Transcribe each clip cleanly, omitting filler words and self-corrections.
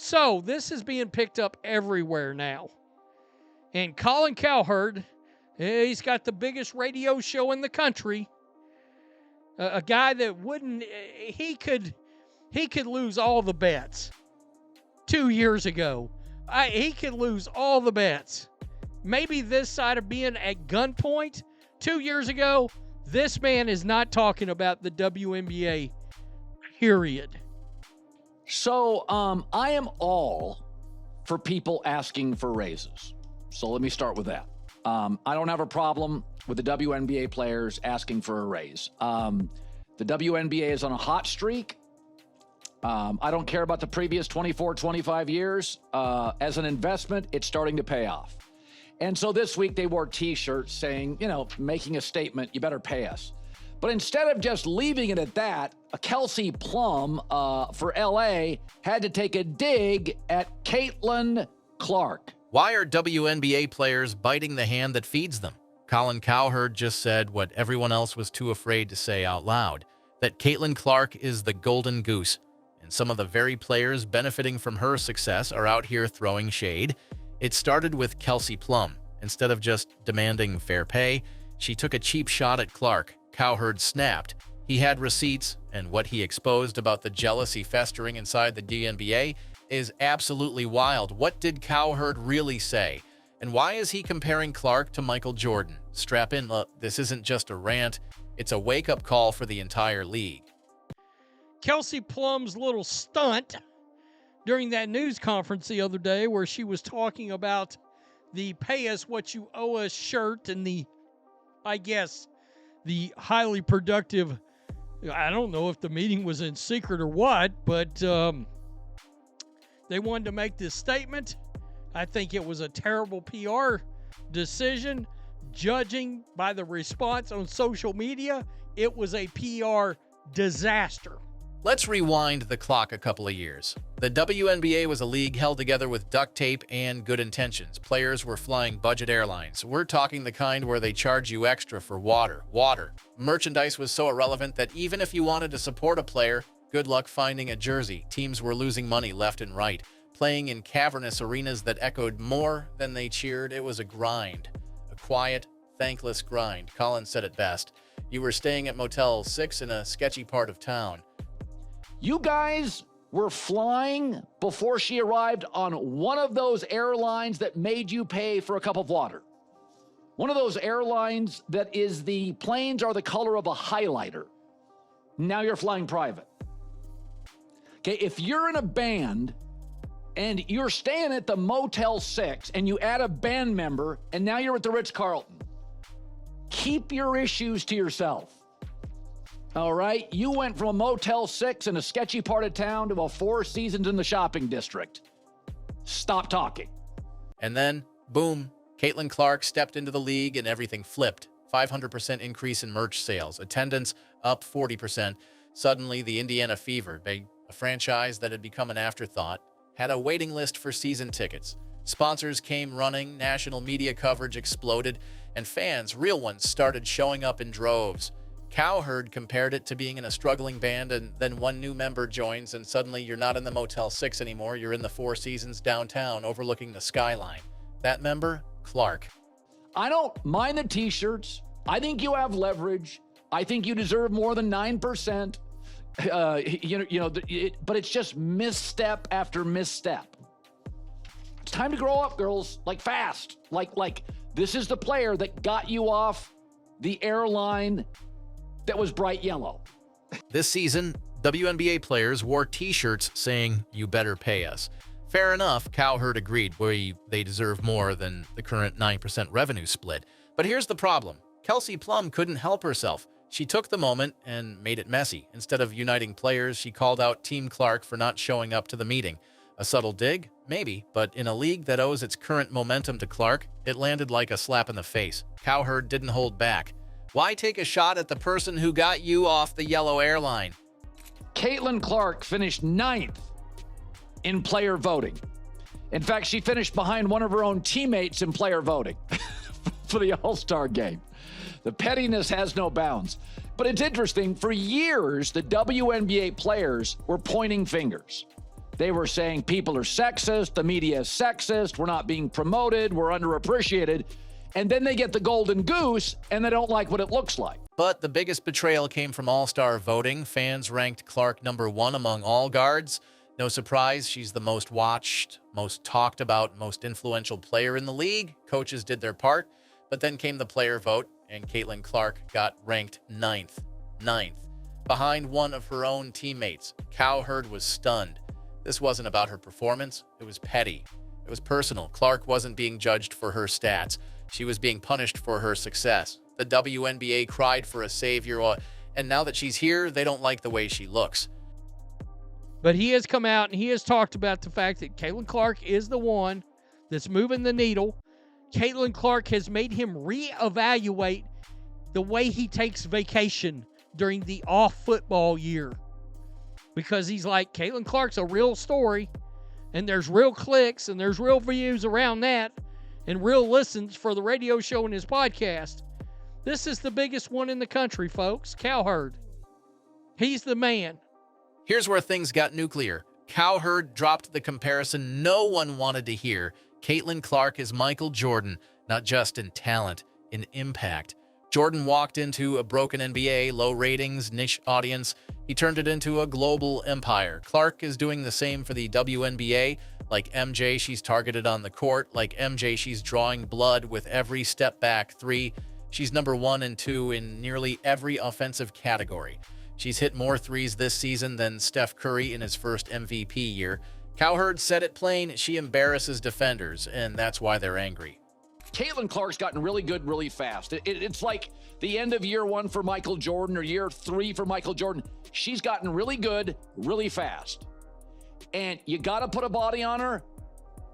So this is being picked up everywhere now. And Colin Cowherd, he's got the biggest radio show in the country. A guy that wouldn't, he could lose all the bets 2 years ago. He could lose all the bets. Maybe this side of being at gunpoint 2 years ago, this man is not talking about the WNBA, period. So I am all for people asking for raises. So let me start with that. I don't have a problem with the WNBA players asking for a raise. The WNBA is on a hot streak. I don't care about the previous 24, 25 years. As an investment, it's starting to pay off. And so this week they wore T-shirts saying, making a statement, you better pay us. But instead of just leaving it at that, Kelsey Plum for LA had to take a dig at Caitlin Clark. Why are WNBA players biting the hand that feeds them? Colin Cowherd just said what everyone else was too afraid to say out loud, that Caitlin Clark is the golden goose, and some of the very players benefiting from her success are out here throwing shade. It started with Kelsey Plum. Instead of just demanding fair pay, she took a cheap shot at Clark. Cowherd snapped. He had receipts, and what he exposed about the jealousy festering inside the WNBA is absolutely wild. What did Cowherd really say? And why is he comparing Clark to Michael Jordan? Strap in, look, this isn't just a rant, it's a wake-up call for the entire league. Kelsey Plum's little stunt during that news conference the other day where she was talking about the pay us what you owe us shirt and the highly productive, I don't know if the meeting was in secret or what, but they wanted to make this statement. I think it was a terrible PR decision. Judging by the response on social media, it was a PR disaster. Let's rewind the clock a couple of years. The WNBA was a league held together with duct tape and good intentions. Players were flying budget airlines. We're talking the kind where they charge you extra for water. Merchandise was so irrelevant that even if you wanted to support a player, good luck finding a jersey. Teams were losing money left and right, playing in cavernous arenas that echoed more than they cheered. It was a grind, a quiet, thankless grind. Colin said it best. You were staying at Motel 6 in a sketchy part of town. You guys were flying before she arrived on one of those airlines that made you pay for a cup of water. One of those airlines that is the planes are the color of a highlighter. Now you're flying private. Okay, if you're in a band and you're staying at the Motel 6 and you add a band member and now you're at the Ritz-Carlton, keep your issues to yourself. All right, you went from a Motel 6 in a sketchy part of town to a Four Seasons in the shopping district. Stop talking. And then, boom, Caitlin Clark stepped into the league and everything flipped. 500% increase in merch sales, attendance up 40%. Suddenly, the Indiana Fever, a franchise that had become an afterthought, had a waiting list for season tickets. Sponsors came running, national media coverage exploded, and fans, real ones, started showing up in droves. Cowherd compared it to being in a struggling band, and then one new member joins, and suddenly you're not in the Motel 6 anymore. You're in the Four Seasons downtown overlooking the skyline. That member? Clark. I don't mind the T-shirts. I think you have leverage. I think you deserve more than 9%. But it's just misstep after misstep. It's time to grow up, girls. Like fast. Like this is the player that got you off the airline that was bright yellow. This season, WNBA players wore T-shirts saying, "You better pay us." Fair enough, Cowherd agreed, they deserve more than the current 9% revenue split. But here's the problem. Kelsey Plum couldn't help herself. She took the moment and made it messy. Instead of uniting players, she called out Team Clark for not showing up to the meeting. A subtle dig? Maybe, but in a league that owes its current momentum to Clark, it landed like a slap in the face. Cowherd didn't hold back. Why take a shot at the person who got you off the yellow airline? Caitlin Clark finished 9th in player voting. In fact, she finished behind one of her own teammates in player voting for the All-Star game. The pettiness has no bounds. But it's interesting, for years, the WNBA players were pointing fingers. They were saying people are sexist, the media is sexist, we're not being promoted, we're underappreciated. And then they get the golden goose and they don't like what it looks like. But the biggest betrayal came from all-star voting. Fans ranked Clark #1 among all guards. No surprise, she's the most watched, most talked about, most influential player in the league. Coaches did their part, but then came the player vote, and Caitlin Clark got ranked 9th, behind one of her own teammates. Cowherd was stunned. This wasn't about her performance. It was petty. It was personal. Clark wasn't being judged for her stats. She was being punished for her success. The WNBA cried for a savior, and now that she's here, they don't like the way she looks. But he has come out and he has talked about the fact that Caitlin Clark is the one that's moving the needle. Caitlin Clark has made him reevaluate the way he takes vacation during the off-football year. Because he's like, Caitlin Clark's a real story, and there's real clicks, and there's real views around that, and real listens for the radio show and his podcast. This is the biggest one in the country, folks. Cowherd. He's the man. Here's where things got nuclear. Cowherd dropped the comparison no one wanted to hear. Caitlin Clark is Michael Jordan, not just in talent, in impact. Jordan walked into a broken NBA, low ratings, niche audience. He turned it into a global empire. Clark is doing the same for the WNBA. Like MJ, she's targeted on the court. Like MJ, she's drawing blood with every step back three. She's #1 and 2 in nearly every offensive category. She's hit more threes this season than Steph Curry in his first MVP year. Cowherd said it plain, she embarrasses defenders, and that's why they're angry. Caitlin Clark's gotten really good really fast. It's like the end of year 1 for Michael Jordan or year 3 for Michael Jordan. She's gotten really good really fast. And you got to put a body on her,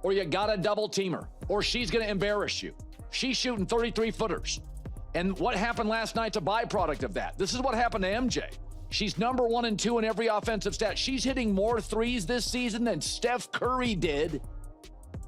or you got to double team her, or she's going to embarrass you. She's shooting 33-footers. And what happened last night's a byproduct of that. This is what happened to MJ. She's #1 and 2 in every offensive stat. She's hitting more threes this season than Steph Curry did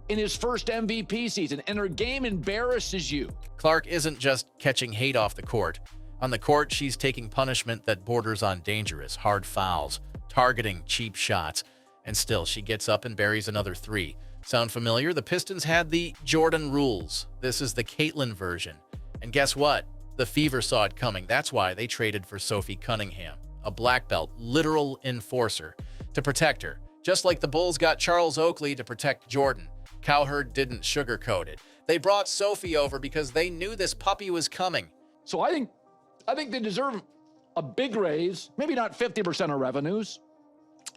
in his first MVP season, and her game embarrasses you. Clark isn't just catching hate off the court. On the court, she's taking punishment that borders on dangerous, hard fouls, targeting cheap shots, and still she gets up and buries another 3. Sound familiar? The Pistons had the Jordan rules. This is the Caitlin version. And guess what? The Fever saw it coming. That's why they traded for Sophie Cunningham, a black belt, literal enforcer, to protect her. Just like the Bulls got Charles Oakley to protect Jordan. Cowherd didn't sugarcoat it. They brought Sophie over because they knew this puppy was coming. So I think they deserve a big raise, maybe not 50% of revenues,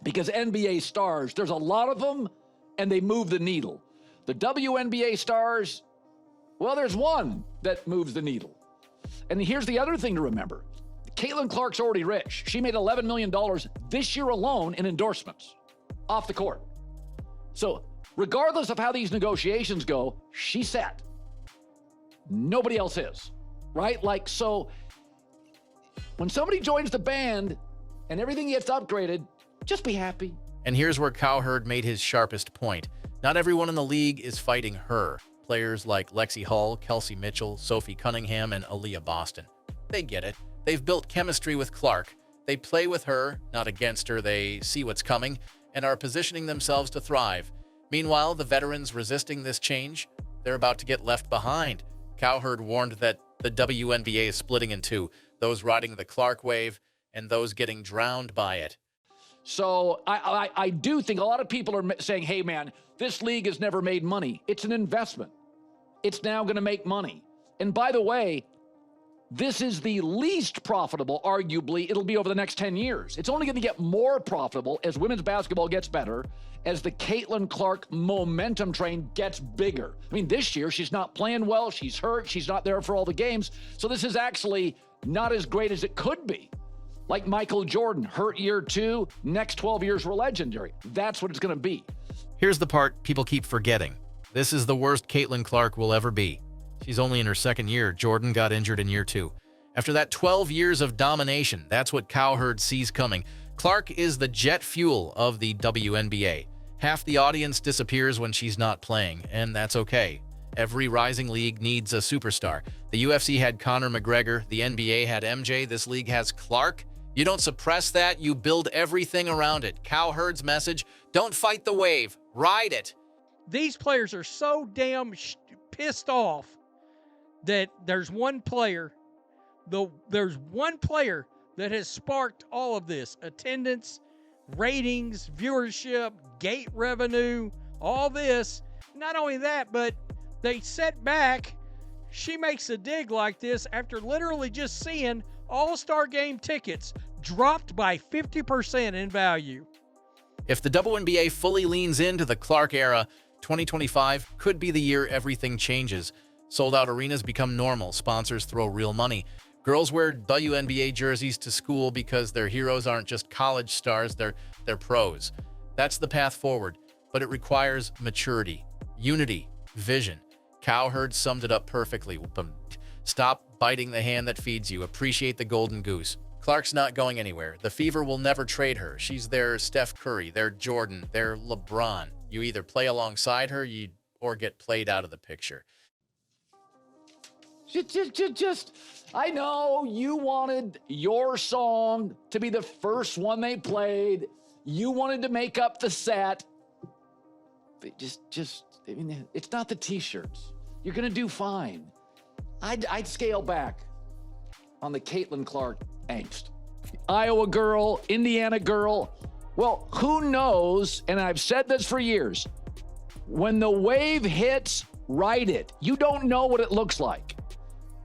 because NBA stars, there's a lot of them, and they move the needle. The WNBA stars, well, there's one that moves the needle. And here's the other thing to remember. Caitlin Clark's already rich. She made $11 million this year alone in endorsements off the court. So regardless of how these negotiations go, she's set. Nobody else is, right? Like, so when somebody joins the band and everything gets upgraded, just be happy. And here's where Cowherd made his sharpest point. Not everyone in the league is fighting her. Players like Lexi Hull, Kelsey Mitchell, Sophie Cunningham, and Aaliyah Boston. They get it. They've built chemistry with Clark. They play with her, not against her. They see what's coming and are positioning themselves to thrive. Meanwhile, the veterans resisting this change, they're about to get left behind. Cowherd warned that the WNBA is splitting in two, those riding the Clark wave and those getting drowned by it. So I do think a lot of people are saying, hey, man, this league has never made money. It's an investment. It's now going to make money. And by the way, this is the least profitable, arguably, it'll be over the next 10 years. It's only going to get more profitable as women's basketball gets better, as the Caitlin Clark momentum train gets bigger. I mean, this year, she's not playing well. She's hurt. She's not there for all the games. So this is actually not as great as it could be. Like Michael Jordan, hurt year 2, next 12 years were legendary. That's what it's going to be. Here's the part people keep forgetting. This is the worst Caitlin Clark will ever be. She's only in her second year. Jordan got injured in year 2. After that 12 years of domination, that's what Cowherd sees coming. Clark is the jet fuel of the WNBA. Half the audience disappears when she's not playing, and that's okay. Every rising league needs a superstar. The UFC had Conor McGregor. The NBA had MJ. This league has Clark. You don't suppress that, you build everything around it. Cowherd's message, don't fight the wave, ride it. These players are so damn pissed off that there's one player that has sparked all of this. Attendance, ratings, viewership, gate revenue, all this. Not only that, but they set back. She makes a dig like this after literally just seeing All-Star Game tickets dropped by 50% in value. If the WNBA fully leans into the Clark era, 2025 could be the year everything changes. Sold-out arenas become normal. Sponsors throw real money. Girls wear WNBA jerseys to school because their heroes aren't just college stars, they're pros. That's the path forward, but it requires maturity, unity, vision. Cowherd summed it up perfectly. Stop biting the hand that feeds you. Appreciate the golden goose. Clark's not going anywhere. The Fever will never trade her. She's their Steph Curry, their Jordan, their LeBron. You either play alongside her or get played out of the picture. I know you wanted your song to be the first one they played. You wanted to make up the set. But I mean, it's not the t-shirts. You're going to do fine. I'd scale back on the Caitlin Clark angst. Iowa girl, Indiana girl. Well, who knows? And I've said this for years. When the wave hits, ride it. You don't know what it looks like.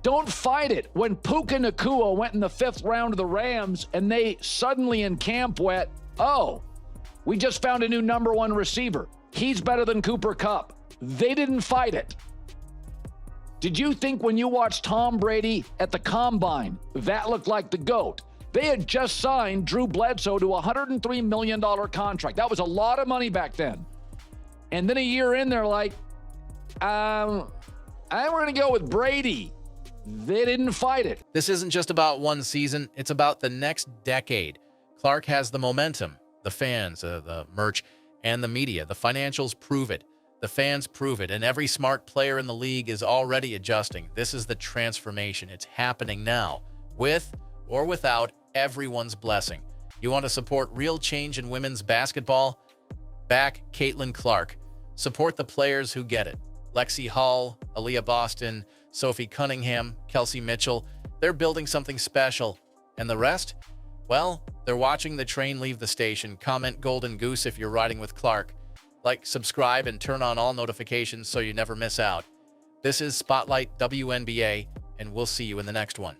Don't fight it. When Puka Nacua went in the 5th round of the Rams and they suddenly in camp went, oh, we just found a new #1 receiver. He's better than Cooper Kupp. They didn't fight it. Did you think when you watched Tom Brady at the Combine, that looked like the GOAT? They had just signed Drew Bledsoe to a $103 million contract. That was a lot of money back then. And then a year in, they're like, we're going to go with Brady. They didn't fight it. This isn't just about one season. It's about the next decade. Clark has the momentum, the fans, the merch, and the media. The financials prove it. The fans prove it. And every smart player in the league is already adjusting. This is the transformation. It's happening now, with or without everyone's blessing. You want to support real change in women's basketball? Back Caitlin Clark. Support the players who get it. Lexi Hall, Aaliyah Boston, Sophie Cunningham, Kelsey Mitchell. They're building something special. And the rest? Well, they're watching the train leave the station. Comment Golden Goose if you're riding with Clark. Like, subscribe, and turn on all notifications so you never miss out. This is Spotlight WNBA, and we'll see you in the next one.